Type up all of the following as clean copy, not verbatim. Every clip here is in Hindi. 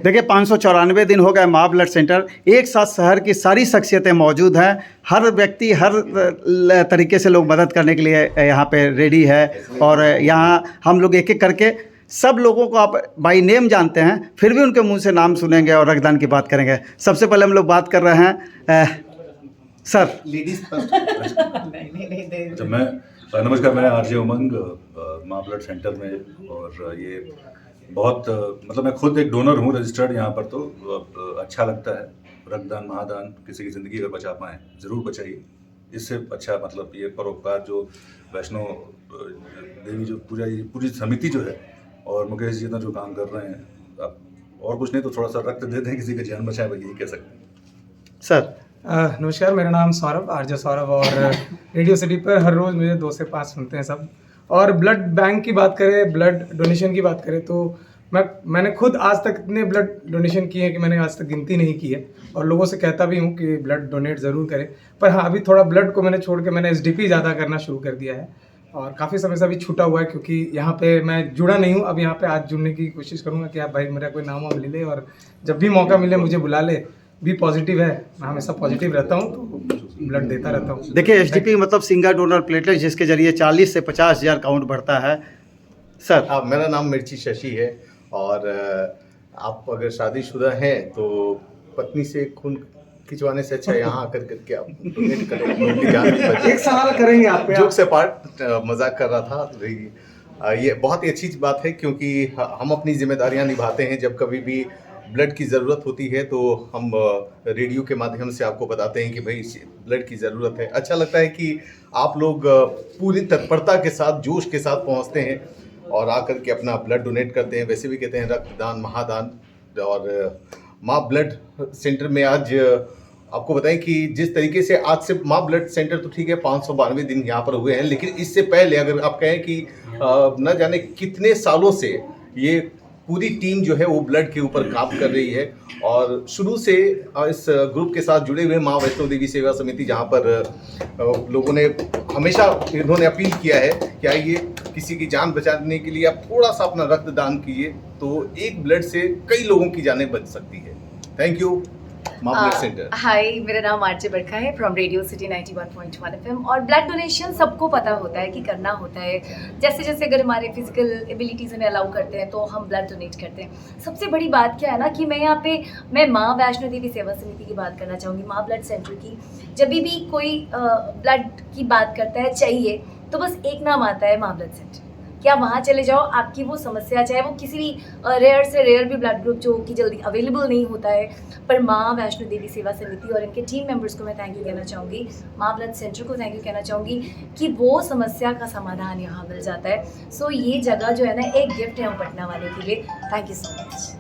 देखिए 594 दिन हो गए माँ ब्लड सेंटर, एक साथ शहर की सारी शख्सियतें मौजूद हैं। हर व्यक्ति हर तरीके से लोग मदद करने के लिए यहाँ पे रेडी है। और यहाँ हम लोग एक एक करके सब लोगों को आप बाई नेम जानते हैं, फिर भी उनके मुंह से नाम सुनेंगे और रक्तदान की बात करेंगे। सबसे पहले हम लोग बात कर रहे हैं सर, लेडीज फर्स्ट। अच्छा, नमस्कार, मैं आरजे उमंग, माँ ब्लड सेंटर में, और ये बहुत मतलब मैं खुद एक डोनर हूँ रजिस्टर्ड यहाँ पर। तो अच्छा लगता है। रक्तदान महादान, किसी की ज़िंदगी अगर बचा पाएँ ज़रूर बचाइए। इससे अच्छा मतलब ये परोपकार जो वैष्णो देवी जो पूरी समिति जो है और मुकेश जी जो काम कर रहे हैं, अब और कुछ नहीं तो थोड़ा सा रक्त दे दें, किसी की जान बचाएं, वही यही कह सकते हैं सर। नमस्कार, मेरा नाम सौरभ, आरजे सौरभ, और रेडियो सिटी पर हर रोज़ मुझे 2 से 5 सुनते हैं सब। और ब्लड बैंक की बात करें, ब्लड डोनेशन की बात करें, तो मैंने खुद आज तक इतने ब्लड डोनेशन किए हैं कि मैंने आज तक गिनती नहीं की है। और लोगों से कहता भी हूँ कि ब्लड डोनेट ज़रूर करें। पर हाँ, अभी थोड़ा ब्लड को मैंने छोड़ के मैंने एसडीपी ज़्यादा करना शुरू कर दिया है, और काफ़ी समय से अभी छूटा हुआ है, क्योंकि यहाँ पे मैं जुड़ा नहीं हूँ। अब यहाँ पे आज जुड़ने की कोशिश करूँगा कि आप भाई मेरा कोई नाम वाम ले ले, और जब भी मौका मिले मुझे बुला ले। भी पॉजिटिव है, मैं हमेशा पॉजिटिव रहता हूँ, तो ब्लड देता रहता हूँ। देखिए एसडीपी मतलब सिंगल डोनर प्लेटलेट, जिसके जरिए 40 से 50 हज़ार काउंट बढ़ता है। सर, मेरा नाम मिर्ची शशि है, और आप अगर शादीशुदा हैं तो पत्नी से खून खिंचवाने से अच्छा यहाँ आकर करके आप डोनेट करें, उनकी जान भी बचे। एक सवाल करेंगे आप पे। जोक से पार्ट, मजाक कर रहा था। ये बहुत ही अच्छी बात है, क्योंकि हम अपनी जिम्मेदारियां निभाते हैं। जब कभी भी ब्लड की ज़रूरत होती है तो हम रेडियो के माध्यम से आपको बताते हैं कि भाई ब्लड की ज़रूरत है। अच्छा लगता है कि आप लोग पूरी तत्परता के साथ, जोश के साथ पहुंचते हैं और आकर के अपना ब्लड डोनेट करते हैं। वैसे भी कहते हैं रक्तदान महादान। और माँ ब्लड सेंटर में आज आपको बताएं कि जिस तरीके से आज से माँ ब्लड सेंटर तो ठीक है 592 दिन यहाँ पर हुए हैं, लेकिन इससे पहले अगर आप कहें कि न जाने कितने सालों से ये पूरी टीम जो है वो ब्लड के ऊपर काम कर रही है। और शुरू से इस ग्रुप के साथ जुड़े हुए माँ वैष्णो देवी सेवा समिति, जहाँ पर लोगों ने हमेशा इन्होंने अपील किया है कि आइए किसी की जान बचाने के लिए आप थोड़ा सा अपना रक्तदान कीजिए, तो एक ब्लड से कई लोगों की जानें बच सकती है। थैंक यू माँ ब्लड सेंटर। हाय, मेरा नाम आरजे बरखा है फ्रॉम रेडियो सिटी 91.1 FM। और ब्लड डोनेशन सबको पता होता है कि करना होता है। जैसे जैसे अगर हमारे फिजिकल एबिलिटीज़ हमें अलाउ करते हैं तो हम ब्लड डोनेट करते हैं। सबसे बड़ी बात क्या है ना कि मैं माँ वैष्णो देवी सेवा समिति की बात करना चाहूँगी, माँ ब्लड सेंटर की। जब भी कोई ब्लड की बात करता है चाहिए, तो बस एक नाम आता है माँ ब्लड सेंटर। क्या वहाँ चले जाओ, आपकी वो समस्या, चाहे वो किसी भी रेयर से रेयर भी ब्लड ग्रुप जो कि जल्दी अवेलेबल नहीं होता है, पर माँ वैष्णो देवी सेवा समिति और इनके टीम मेंबर्स को मैं थैंक यू कहना चाहूँगी, माँ ब्लड सेंटर को थैंक यू कहना चाहूँगी कि वो समस्या का समाधान यहाँ मिल जाता है। सो ये जगह जो है ना, एक गिफ्ट है पटना वाले के लिए। Thank you so much.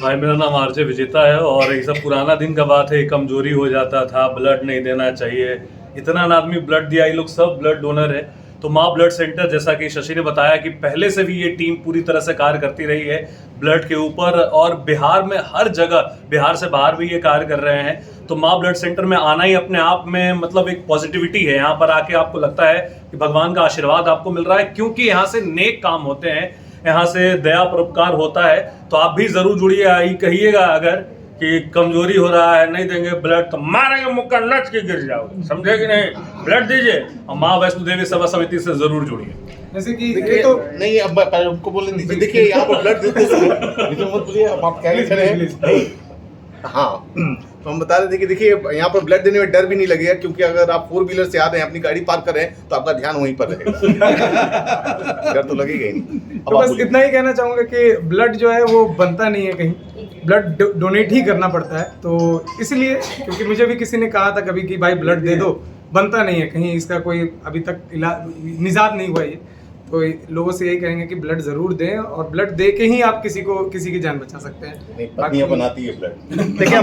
Hi, मेरा नाम आरजे विजेता है, और ये सब पुराना दिन का बात है। कमजोरी हो जाता था, ब्लड नहीं देना चाहिए, इतना आदमी ब्लड दिया, ये लोग सब ब्लड डोनर है। तो माँ ब्लड सेंटर, जैसा कि शशि ने बताया कि पहले से भी ये टीम पूरी तरह से कार्य करती रही है ब्लड के ऊपर, और बिहार में हर जगह, बिहार से बाहर भी ये कार्य कर रहे हैं। तो माँ ब्लड सेंटर में आना ही अपने आप में मतलब एक पॉजिटिविटी है। यहाँ पर आके आपको लगता है कि भगवान का आशीर्वाद आपको मिल रहा है, क्योंकि यहाँ से नेक काम होते हैं, यहाँ से दया परोपकार होता है। तो आप भी जरूर जुड़िए। कहिएगा अगर कि कमजोरी हो रहा है, नहीं देंगे ब्लड तो मारेंगे मुक्का, नच के गिर जाओगे, समझे कि नहीं? ब्लड दीजिए और माँ वैष्णो देवी सेवा समिति से जरूर जुड़िए। जैसे कि देखिए तो नहीं, अब उनको बोलने दीजिए। देखिए यहाँ पर ब्लड देते समय मत बोलिए, आप क्या कह रहे हैं। हाँ, तो हम बता रहे थे कि देखिए यहाँ पर ब्लड देने में डर भी नहीं लगेगा, क्योंकि अगर आप 4 व्हीलर से आ रहे हैं, अपनी गाड़ी पार्क कर रहे हैं, तो आपका ध्यान वहीं पर रहेगा। डर तो लगेगा ही नहीं। तो बस इतना ही कहना चाहूँगा कि ब्लड जो है वो बनता नहीं है कहीं, ब्लड डोनेट ही करना पड़ता है। तो इसलिए, क्योंकि मुझे भी किसी ने कहा था कभी कि भाई ब्लड दे दो, बनता नहीं है कहीं, इसका कोई अभी तक निजात नहीं हुआ ये। तो लोगों से यही कहेंगे कि ब्लड ज़रूर दें, और ब्लड दे के ही आप किसी की जान बचा सकते हैं। पत्नियां बनाती है ब्लड। देखिए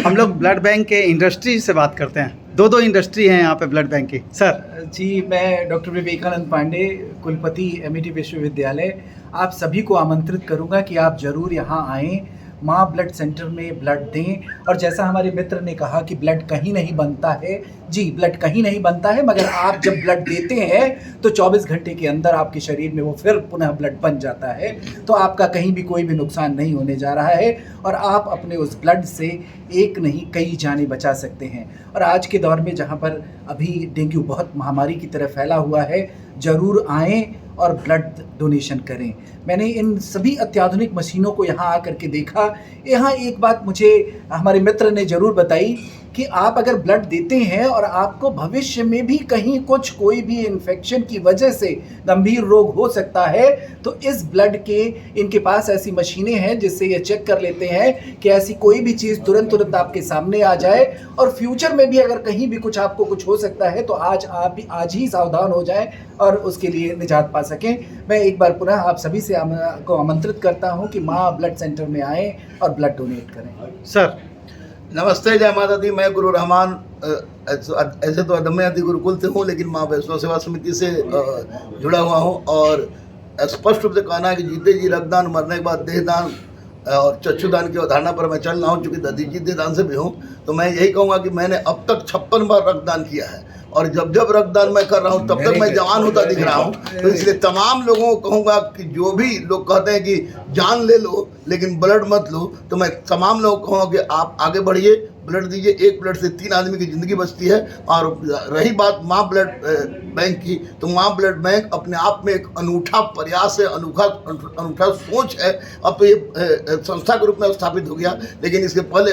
हम लोग ब्लड बैंक के इंडस्ट्री से बात करते हैं। दो इंडस्ट्री हैं यहाँ पे ब्लड बैंक की। सर जी, मैं डॉक्टर विवेकानंद पांडे, कुलपति एमईटी विश्वविद्यालय, आप सभी को आमंत्रित करूंगा कि आप ज़रूर यहाँ आएँ। माँ ब्लड सेंटर में ब्लड दें। और जैसा हमारे मित्र ने कहा कि ब्लड कहीं नहीं बनता है, जी ब्लड कहीं नहीं बनता है, मगर आप जब ब्लड देते हैं तो 24 घंटे के अंदर आपके शरीर में वो फिर पुनः ब्लड बन जाता है। तो आपका कहीं भी कोई भी नुकसान नहीं होने जा रहा है और आप अपने उस ब्लड से एक नहीं कई जानें बचा सकते हैं। और आज के दौर में जहाँ पर अभी डेंगू बहुत महामारी की तरह फैला हुआ है, ज़रूर आएँ और ब्लड डोनेशन करें। मैंने इन सभी अत्याधुनिक मशीनों को यहाँ आकर के देखा। यहाँ एक बात मुझे हमारे मित्र ने ज़रूर बताई कि आप अगर ब्लड देते हैं और आपको भविष्य में भी कहीं कुछ कोई भी इन्फेक्शन की वजह से गंभीर रोग हो सकता है, तो इस ब्लड के इनके पास ऐसी मशीनें हैं जिससे ये चेक कर लेते हैं कि ऐसी कोई भी चीज़ तुरंत आपके सामने आ जाए और फ्यूचर में भी अगर कहीं भी कुछ आपको कुछ हो सकता है तो आज ही सावधान हो जाएं और उसके लिए निजात पा सकें। मैं एक बार पुनः आप सभी से को आमंत्रित करता हूँ कि माँ ब्लड सेंटर में आएँ और ब्लड डोनेट करें। सर नमस्ते, जय माता दी। मैं गुरु रहमान ऐसे तो अदम्य गुरुकुल से हूँ, लेकिन माँ वैष्णो सेवा समिति से जुड़ा हुआ हूँ। और स्पष्ट रूप से कहना है कि जीते जी रक्तदान, मरने के बाद देहदान और चक्षुदान की अवधारणा पर मैं चल रहा हूँ। चूँकि दधीची देहदान से भी हूँ, तो मैं यही कहूँगा कि मैंने अब तक 56 बार रक्तदान किया है और जब जब रक्तदान मैं कर रहा हूँ तब तक मैं जवान होता दिख रहा हूँ। तो इसलिए तमाम लोगों को कहूँगा कि जो भी लोग कहते हैं कि जान ले लो लेकिन ब्लड मत लो, तो मैं तमाम लोगों को कहूँगा कि आप आगे बढ़िए, ब्लड दीजिए। एक ब्लड से 3 आदमी की ज़िंदगी बचती है। और रही बात माँ ब्लड बैंक की, तो माँ ब्लड बैंक अपने आप में एक अनूठा प्रयास है, अनूठा सोच है। अब तो ये संस्था के रूप में स्थापित हो गया, लेकिन इसके पहले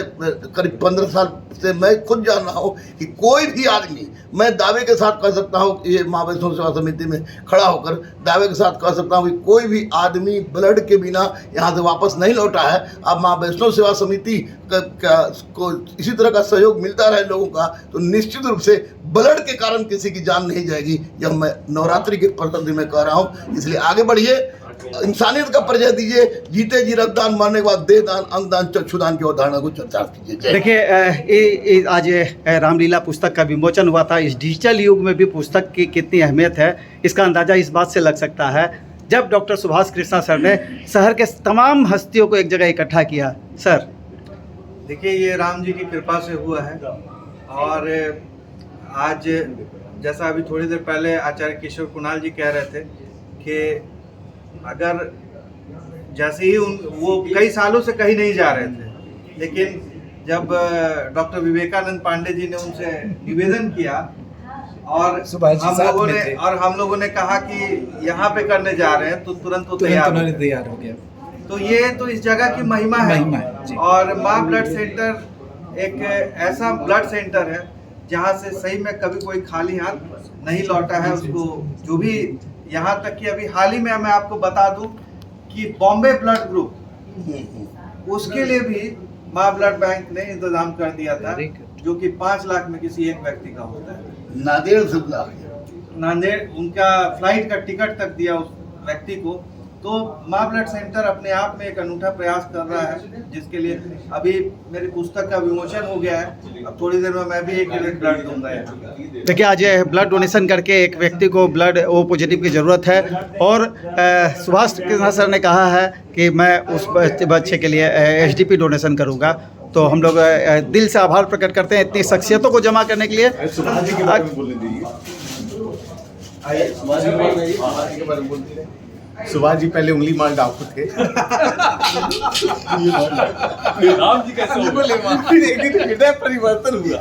करीब 15 साल से मैं खुद जान रहा हूँ कि कोई भी आदमी, मैं दावे के साथ कह सकता हूँ, ये माँ वैष्णो सेवा समिति में खड़ा होकर दावे के साथ कह सकता हूँ कि कोई भी आदमी ब्लड के बिना यहाँ से वापस नहीं लौटा है। अब माँ वैष्णो सेवा समिति को इसी तरह का सहयोग मिलता रहे लोगों का, तो निश्चित रूप से ब्लड के कारण किसी की जान नहीं जाएगी। यह मैं नवरात्रि के प्रति में कह रहा हूँ। इसलिए आगे बढ़िए, इंसानियत का परिचय दीजिए, जीते जी रक्तदान, मरने के बाद देहदान, अंगदान, चक्षुदान की अवधारणा को चर्चा कीजिए। देखिए, आज रामलीला पुस्तक का विमोचन हुआ था। इस डिजिटल युग में भी पुस्तक की कितनी अहमियत है, इसका अंदाज़ा इस बात से लग सकता है जब डॉक्टर सुभाष कृष्णा सर ने शहर के तमाम हस्तियों को एक जगह इकट्ठा किया। सर देखिए, ये राम जी की कृपा से हुआ है। और आज जैसा अभी थोड़ी देर पहले आचार्य किशोर कुणाल जी कह रहे थे कि अगर जैसे ही वो कई सालों से कहीं नहीं जा रहे थे, लेकिन जब डॉक्टर विवेकानंद पांडे जी ने उनसे निवेदन किया और हम लोगों ने कहा कि यहाँ पे करने जा रहे हैं, तो तुरंत वो तैयार हो गया। तो ये तो इस जगह की महिमा है। और माँ ब्लड सेंटर एक ऐसा ब्लड सेंटर है जहाँ से सही में कभी कोई खाली हाथ नहीं लौटा है उसको। जो भी यहाँ तक कि अभी हाल ही में मैं आपको बता दूं कि बॉम्बे ब्लड ग्रुप, उसके लिए भी माँ ब्लड बैंक ने इंतजाम कर दिया था, जो कि 5 लाख में किसी एक व्यक्ति का होता है। नांदेड़ उनका फ्लाइट का टिकट तक दिया उस व्यक्ति को। तो माँ ब्लड सेंटर अपने आप में एक अनूठा प्रयास कर रहा है, जिसके लिए अभी मेरी पुस्तक का विमोचन हो गया है। अब थोड़ी देर में मैं भी 1 यूनिट ब्लड दूंगा। देखिए, आज ब्लड डोनेशन करके एक व्यक्ति को ब्लड ओ पॉजिटिव की ज़रूरत है। और सुभाष कृष्णा सर ने कहा है कि मैं उस बच्चे के लिए HDP डोनेशन करूँगा। तो हम लोग दिल से आभार प्रकट करते हैं इतनी शख्सियतों को जमा करने के लिए। सुभाष जी पहले उंगली मार डाकू थे। राम जी कैसे फिर एक दिन हृदय परिवर्तन हुआ।